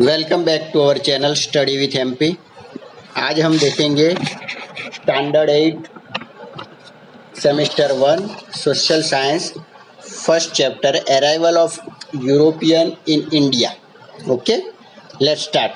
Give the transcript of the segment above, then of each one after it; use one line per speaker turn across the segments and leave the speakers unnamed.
Welcome back to our channel study with MP. आज हम देखेंगे standard 8 semester 1 social science first chapter arrival of European in India. Okay, let's start.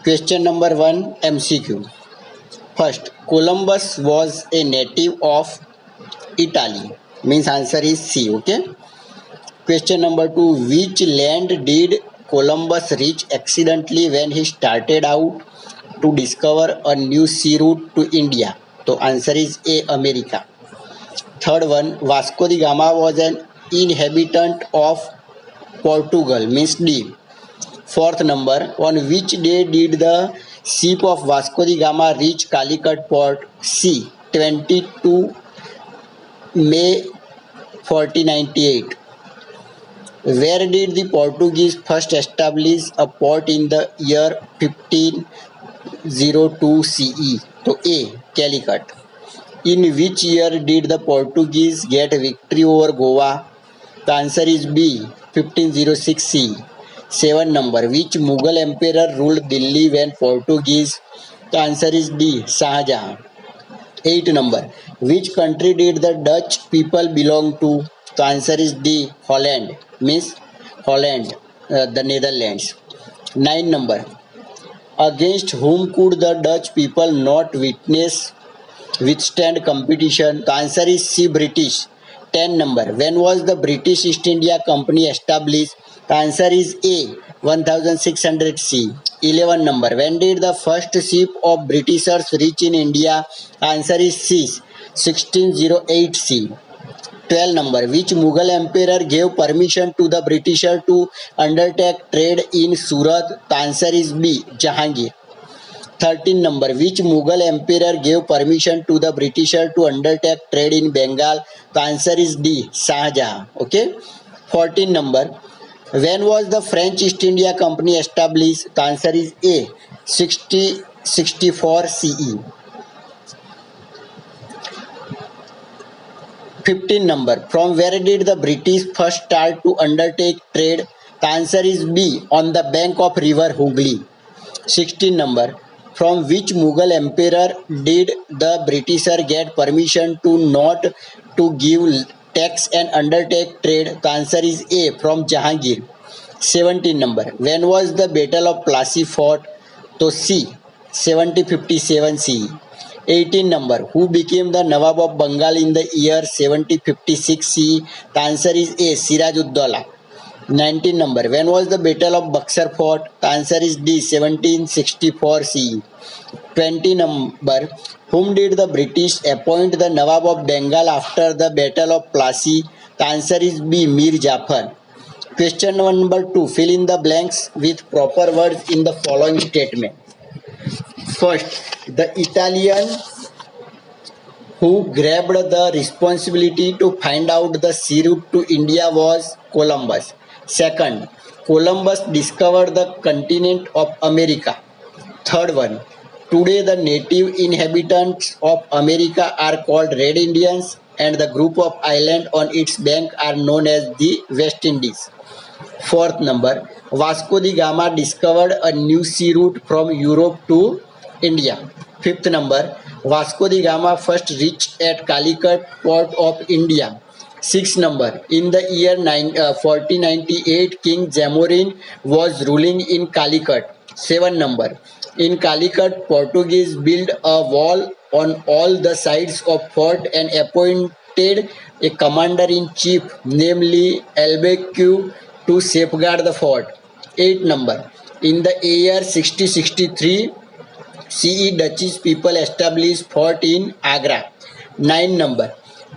Question number 1 MCQ. First, Columbus was a native of Italy, means answer is C. Okay. Question number 2, which land did Columbus reach accidentally when he started out to discover a new sea route to India? So answer is A, America. Third one, Vasco da Gama was an inhabitant of Portugal, means D. Fourth number, on which day did the ship of Vasco da Gama reach Calicut port? C, 22 May 1498. Where did the Portuguese first establish a port in the year 1502 CE? So A, Calicut. In which year did the Portuguese get victory over Goa? The answer is B, 1506 CE. 7 number, which Mughal emperor ruled Delhi when Portuguese? The answer is D, Shah Jahan. 8 number, which country did the Dutch people belong to? The answer is D, Holland, means Holland, the Netherlands. 9 number, against whom could the Dutch people not withstand competition? The answer is C, British. 10 number, when was the British East India Company established? The answer is A, 1600 C. 11 number, when did the first ship of Britishers reach in India? The answer is C, 1608 C. 12 number, which Mughal emperor gave permission to the Britishers to undertake trade in Surat? The answer is B, Jahangir. 13 number, which Mughal emperor gave permission to the Britishers to undertake trade in Bengal? The answer is D, Shah Jahan. Okay. 14 number, when was the French East India Company established? The answer is A, 64 CE. 15 number, from where did the British first start to undertake trade? The answer is B, on the bank of river Hooghly. 16 number, from which Mughal emperor did the Britisher get permission to not to give tax and undertake trade? The answer is A, from Jahangir. 17 number, when was the Battle of Plassey fought? So C, 1757 CE. 18 number, who became the Nawab of Bengal in the year 1756 CE? The answer is A, Siraj-ud-Dowla. 19 number, when was the Battle of Buxar fought? The answer is D, 1764 CE. 20 number, whom did the British appoint the Nawab of Bengal after the Battle of Plassey? The answer is B, Mir Jafar. Question number 2, fill in the blanks with proper words in the following statement. First, the Italian who grabbed the responsibility to find out the sea route to India was Columbus. Second, Columbus discovered the continent of America. Third one, today the native inhabitants of America are called Red Indians and the group of islands on its bank are known as the West Indies. Fourth number, Vasco da Gama discovered a new sea route from Europe to India. Fifth number, Vasco da Gama first reached at Calicut port of India. Sixth number, in the year 1498 King Jamorin was ruling in Calicut. 7 number, in Calicut Portuguese built a wall on all the sides of fort and appointed a commander in chief, namely Albuquerque, to safeguard the fort. 8 number, in the year 1663 CE Dutch people established fort in Agra. 9 number,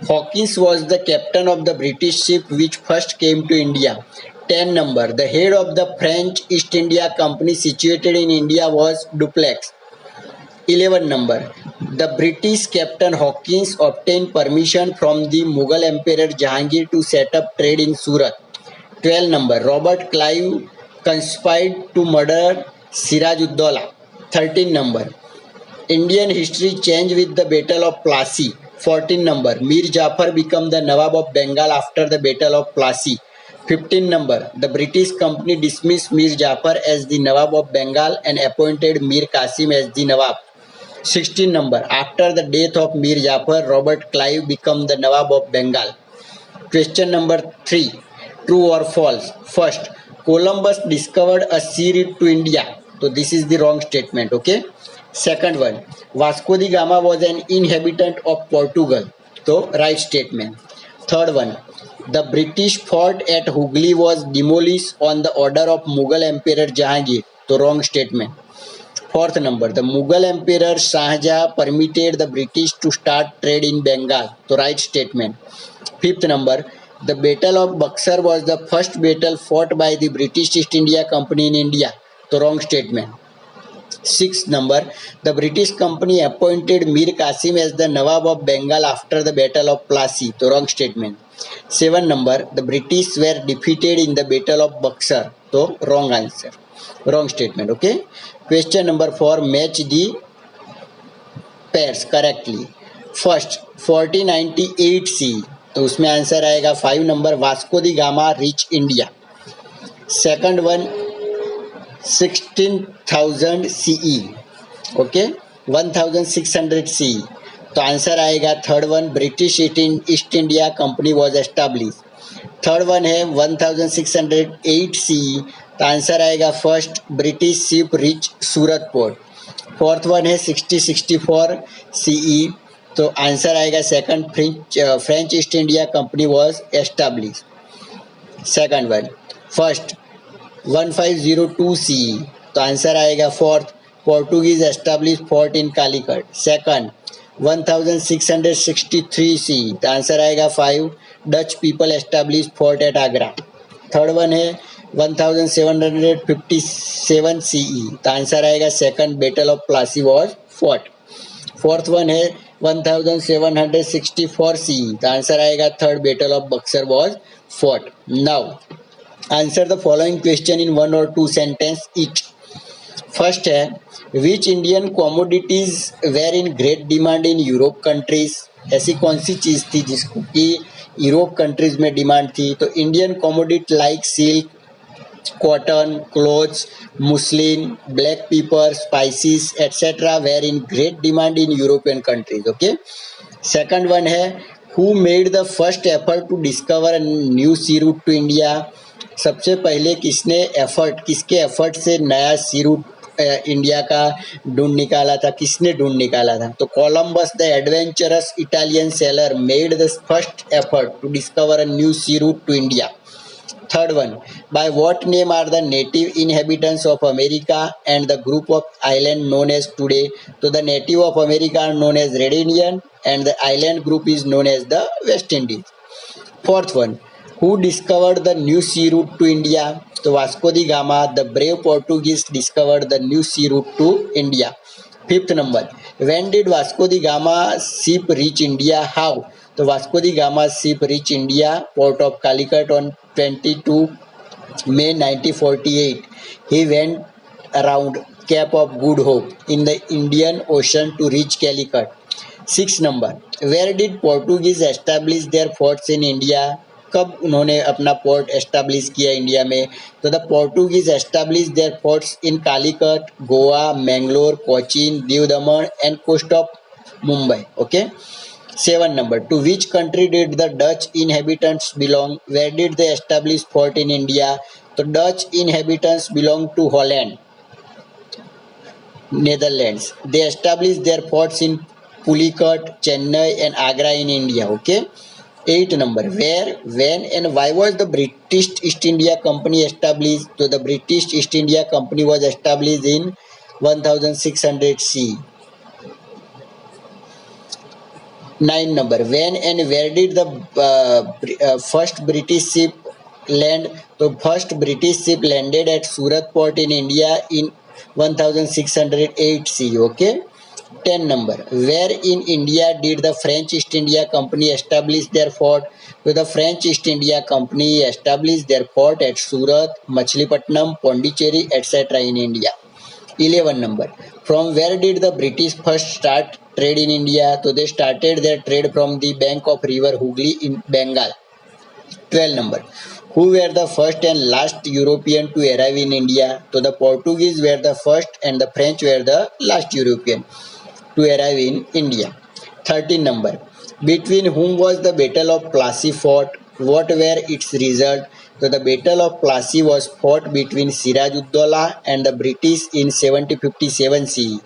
Hawkins was the captain of the British ship which first came to India. 10 number, the head of the French East India Company situated in India was Dupleix. 11 number, the British Captain Hawkins obtained permission from the Mughal Emperor Jahangir to set up trade in Surat. 12 number, Robert Clive conspired to murder Siraj-ud-Dowla. 13 number, Indian history changed with the Battle of Plassey. 14 number, Mir Jafar became the Nawab of Bengal after the Battle of Plassey. 15 number, the British company dismissed Mir Jafar as the Nawab of Bengal and appointed Mir Qasim as the Nawab. 16 number, after the death of Mir Jafar, Robert Clive became the Nawab of Bengal. Question number 3, true or false? First, Columbus discovered a sea route to India. So this is the wrong statement, okay? Second one, Vasco da Gama was an inhabitant of Portugal. So right statement. Third one, the British fort at Hooghly was demolished on the order of Mughal Emperor Jahangir. So wrong statement. Fourth number, the Mughal Emperor Shahjahan permitted the British to start trade in Bengal. So right statement. Fifth number, the Battle of Buxar was the first battle fought by the British East India Company in India. So wrong statement. Sixth number, the British company appointed Mir Qasim as the Nawab of Bengal after the Battle of Plassey. So wrong statement. 7 number, the British were defeated in the Battle of Buxar. So wrong answer. Wrong statement. Okay. Question number 4, match the pairs correctly. First 1498 CE, तो उसमें answer आएगा 5 number, Vasco da Gama reach India. Second one 16,000 CE, okay 1600 CE, तो answer आएगा third one, British East India company was establish. Third one है 1608 CE, तो answer आएगा first, British ship reach Surat port. Fourth one है 6064 CE, तो answer आएगा second, French East India company was establish. Second one first 1502 CE, तो answer आएगा fourth, Portuguese establish fort इन Calicut. Second 1663 CE, तो answer आएगा 5, Dutch people establish fort at Agra. Third one है 1757 CE, तो answer आएगा second, battle of Plassey was fought. Fourth one है 1764 CE, तो answer आएगा third, battle of Buxar was fought. Now answer the following question in 1 or 2 sentence each. First है, which Indian commodities were in great demand in Europe countries. ऐसी कौन सी चीज़ थी जिसको कि Europe countries में डिमांड थी. तो Indian commodity like silk, cotton, clothes, muslin, black pepper, spices, etc. were in great demand in European countries. Okay. Second one है, who made the first effort to discover a new sea route to India. सबसे पहले किसके effort से नया सी root India का ढूंढ निकाला था, किसने ढूंढ निकाला था. तो Columbus the adventurous Italian sailor made the first effort to discover a new sea route to India. Third one, by what name are the native inhabitants of America and the group of island known as today? So the native of America are known as Red Indian and the island group is known as the West Indies. Fourth one, who discovered the new sea route to India? So Vasco da Gama, the brave Portuguese, discovered the new sea route to India. Fifth number, when did Vasco da Gama ship reach India? How? So Vasco da Gama ship reached India, port of Calicut on 22 May 1948. He went around Cape of Good Hope in the Indian Ocean to reach Calicut. Sixth number, where did Portuguese establish their forts in India? कब उन्होंने अपना port establish किया India में. तो the Portuguese establish their forts in Calicut, Goa, Mangalore, Cochin, Diu Daman and coast of Mumbai. Okay. 7 number, to which country did the Dutch inhabitants belong? Where did they establish fort in India? So Dutch inhabitants belong to Holland, Netherlands. They established their forts in Pulicat, Chennai and Agra in India. Okay. 8 number, where, when and why was the British East India Company established? So the British East India Company was established in 1600 CE. 9 number, when and where did the first British ship land? So first British ship landed at Surat port in India in 1608 CE. Okay. 10 number, where in India did the French East India Company establish their fort? So the French East India Company established their fort at Surat, Machilipatnam, Pondicherry, etc. in India. 11 number, from where did the British first start trade in India? So they started their trade from the bank of river Hooghly in Bengal. 12 number, Who were the first and last European to arrive in India? So the Portuguese were the first and the French were the last European to arrive in India. 13 number. Between whom was the Battle of Plassey fought? What were its result? So the Battle of Plassey was fought between Siraj-ud-Daulah and the British in 1757 CE.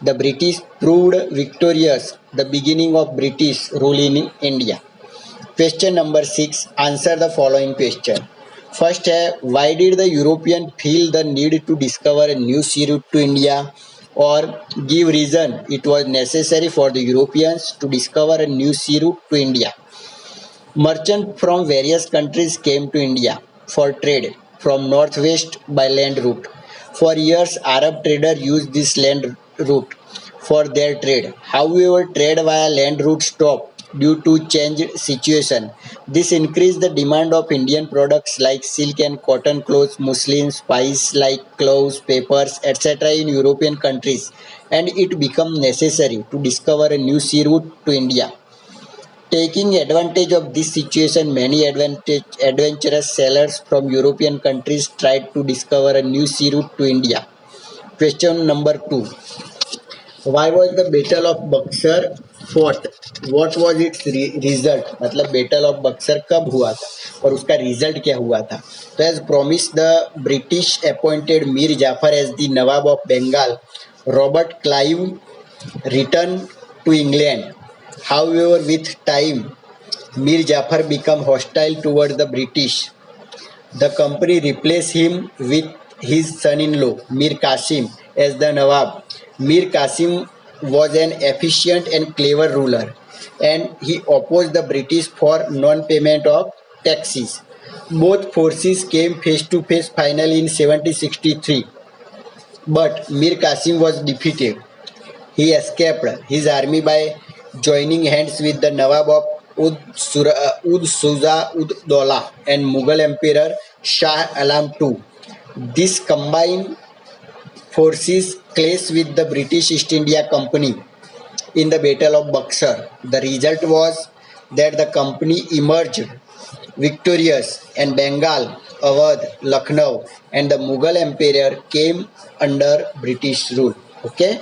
The British proved victorious, the beginning of British rule in India. Question number 6. Answer the following question. First है, why did the European feel the need to discover a new sea route to India? Or give reason it was necessary for the Europeans to discover a new sea route to India. Merchants from various countries came to India for trade from northwest by land route. For years, Arab traders used this land route for their trade. However, trade via land route stopped due to changed situation. This increased the demand of Indian products like silk and cotton clothes, muslin, spice like cloves, peppers, etc. in European countries, and it became necessary to discover a new sea route to India. Taking advantage of this situation, many adventurous sailors from European countries tried to discover a new sea route to India. Question number 2. Why was the Battle of Buxar fought? What was its result? मतलब Battle of Buxar कब हुआ था और उसका result क्या हुआ था? So as promised, the British appointed Mir Jafar as the Nawab of Bengal. Robert Clive returned to England. However, with time, Mir Jafar became hostile towards the British. The company replaced him with his son-in-law, Mir Qasim, as the Nawab. Mir Qasim was an efficient and clever ruler, and he opposed the British for non-payment of taxes. Both forces came face to face finally in 1763, but Mir Qasim was defeated. He escaped his army by joining hands with the Nawab of Ud-Daulah and Mughal Emperor Shah Alam II. This combined forces clashed with the British East India Company in the Battle of Buxar. The result was that the company emerged victorious and Bengal, Awadh, Lucknow and the Mughal Emperor came under British rule. Okay.